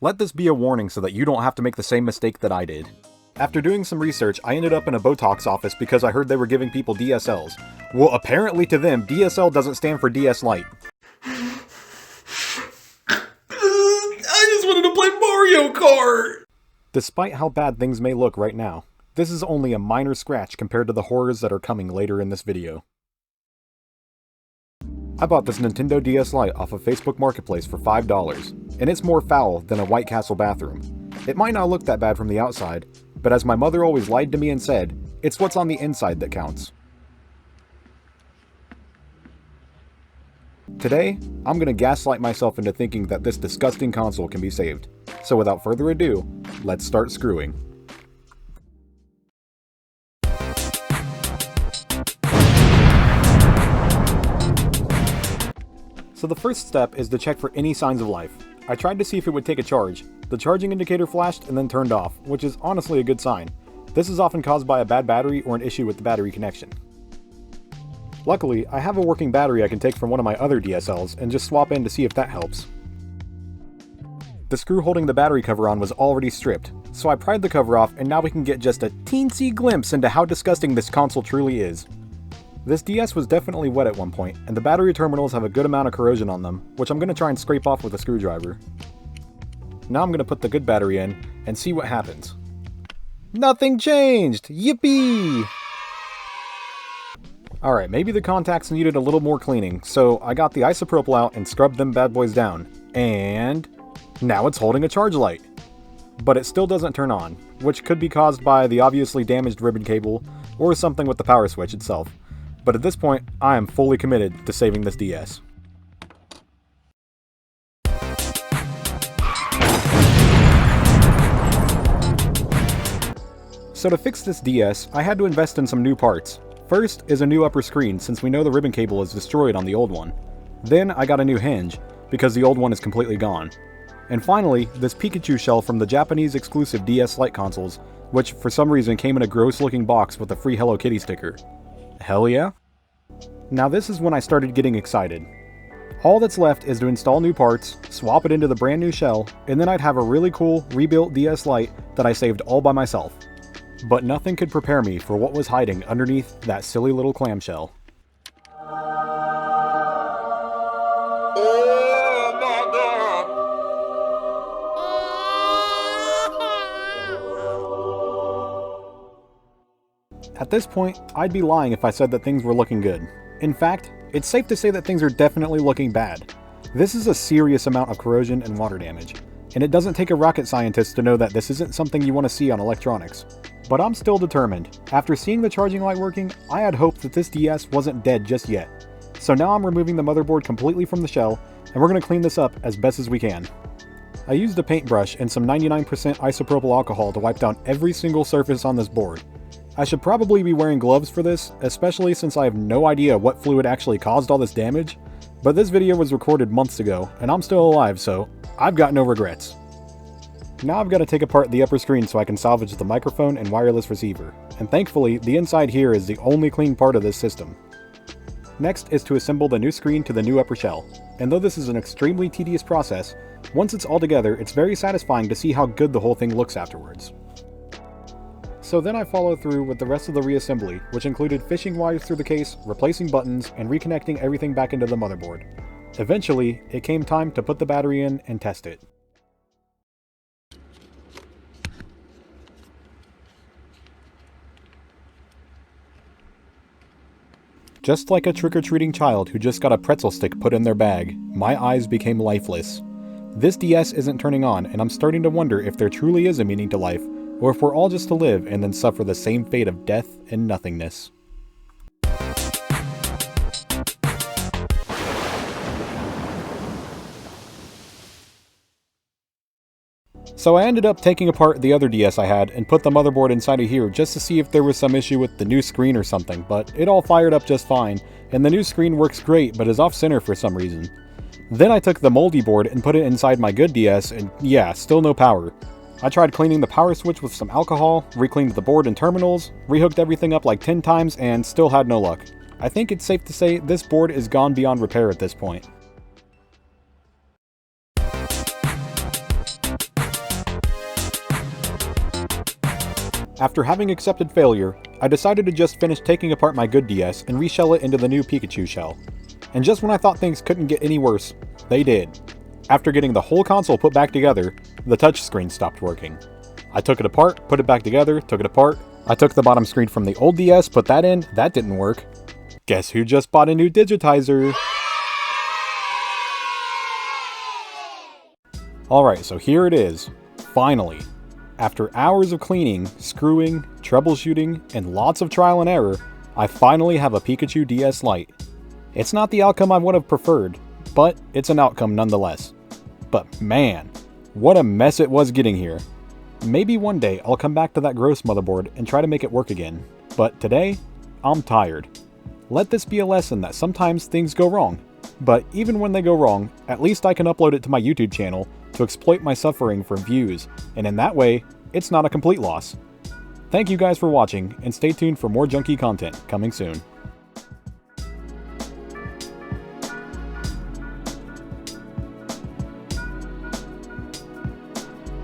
Let this be a warning so that you don't have to make the same mistake that I did. After doing some research, I ended up in a Botox office because I heard they were giving people DSLs. Well, apparently to them, DSL doesn't stand for DS Lite. I just wanted to play Mario Kart! Despite how bad things may look right now, this is only a minor scratch compared to the horrors that are coming later in this video. I bought this Nintendo DS Lite off of Facebook Marketplace for $5, and it's more foul than a White Castle bathroom. It might not look that bad from the outside, but as my mother always lied to me and said, it's what's on the inside that counts. Today, I'm gonna gaslight myself into thinking that this disgusting console can be saved. So without further ado, let's start screwing. So the first step is to check for any signs of life. I tried to see if it would take a charge. The charging indicator flashed and then turned off, which is honestly a good sign. This is often caused by a bad battery or an issue with the battery connection. Luckily, I have a working battery I can take from one of my other DSLs and just swap in to see if that helps. The screw holding the battery cover on was already stripped, so I pried the cover off and now we can get just a teensy glimpse into how disgusting this console truly is. This DS was definitely wet at one point, and the battery terminals have a good amount of corrosion on them, which I'm going to try and scrape off with a screwdriver. Now I'm going to put the good battery in and see what happens. Nothing changed! Yippee! Alright, maybe the contacts needed a little more cleaning, so I got the isopropyl out and scrubbed them bad boys down. And now it's holding a charge light. But it still doesn't turn on, which could be caused by the obviously damaged ribbon cable or something with the power switch itself. But at this point, I am fully committed to saving this DS. So to fix this DS, I had to invest in some new parts. First is a new upper screen, since we know the ribbon cable is destroyed on the old one. Then I got a new hinge, because the old one is completely gone. And finally, this Pikachu shell from the Japanese exclusive DS Lite consoles, which for some reason came in a gross looking box with a free Hello Kitty sticker. Hell yeah? Now this is when I started getting excited. All that's left is to install new parts, swap it into the brand new shell, and then I'd have a really cool rebuilt DS Lite that I saved all by myself. But nothing could prepare me for what was hiding underneath that silly little clamshell. At this point, I'd be lying if I said that things were looking good. In fact, it's safe to say that things are definitely looking bad. This is a serious amount of corrosion and water damage, and it doesn't take a rocket scientist to know that this isn't something you want to see on electronics. But I'm still determined. After seeing the charging light working, I had hoped that this DS wasn't dead just yet. So now I'm removing the motherboard completely from the shell, and we're going to clean this up as best as we can. I used a paintbrush and some 99% isopropyl alcohol to wipe down every single surface on this board. I should probably be wearing gloves for this, especially since I have no idea what fluid actually caused all this damage, but this video was recorded months ago, and I'm still alive, so I've got no regrets. Now I've got to take apart the upper screen so I can salvage the microphone and wireless receiver, and thankfully the inside here is the only clean part of this system. Next is to assemble the new screen to the new upper shell, and though this is an extremely tedious process, once it's all together it's very satisfying to see how good the whole thing looks afterwards. So then I followed through with the rest of the reassembly, which included fishing wires through the case, replacing buttons, and reconnecting everything back into the motherboard. Eventually, it came time to put the battery in and test it. Just like a trick-or-treating child who just got a pretzel stick put in their bag, my eyes became lifeless. This DS isn't turning on, and I'm starting to wonder if there truly is a meaning to life, or if we're all just to live and then suffer the same fate of death and nothingness. So I ended up taking apart the other DS I had and put the motherboard inside of here just to see if there was some issue with the new screen or something, but it all fired up just fine, and the new screen works great but is off center for some reason. Then I took the moldy board and put it inside my good DS, and yeah, still no power. I tried cleaning the power switch with some alcohol, re-cleaned the board and terminals, rehooked everything up like 10 times, and still had no luck. I think it's safe to say this board is gone beyond repair at this point. After having accepted failure, I decided to just finish taking apart my good DS and reshell it into the new Pikachu shell. And just when I thought things couldn't get any worse, they did. After getting the whole console put back together, the touchscreen stopped working. I took it apart, put it back together, took it apart. I took the bottom screen from the old DS, put that in, that didn't work. Guess who just bought a new digitizer? Alright, so here it is. Finally. After hours of cleaning, screwing, troubleshooting, and lots of trial and error, I finally have a Pikachu DS Lite. It's not the outcome I would have preferred, but it's an outcome nonetheless. But man, what a mess it was getting here. Maybe one day I'll come back to that gross motherboard and try to make it work again, but today, I'm tired. Let this be a lesson that sometimes things go wrong, but even when they go wrong, at least I can upload it to my YouTube channel to exploit my suffering for views, and in that way, it's not a complete loss. Thank you guys for watching, and stay tuned for more Junky content coming soon.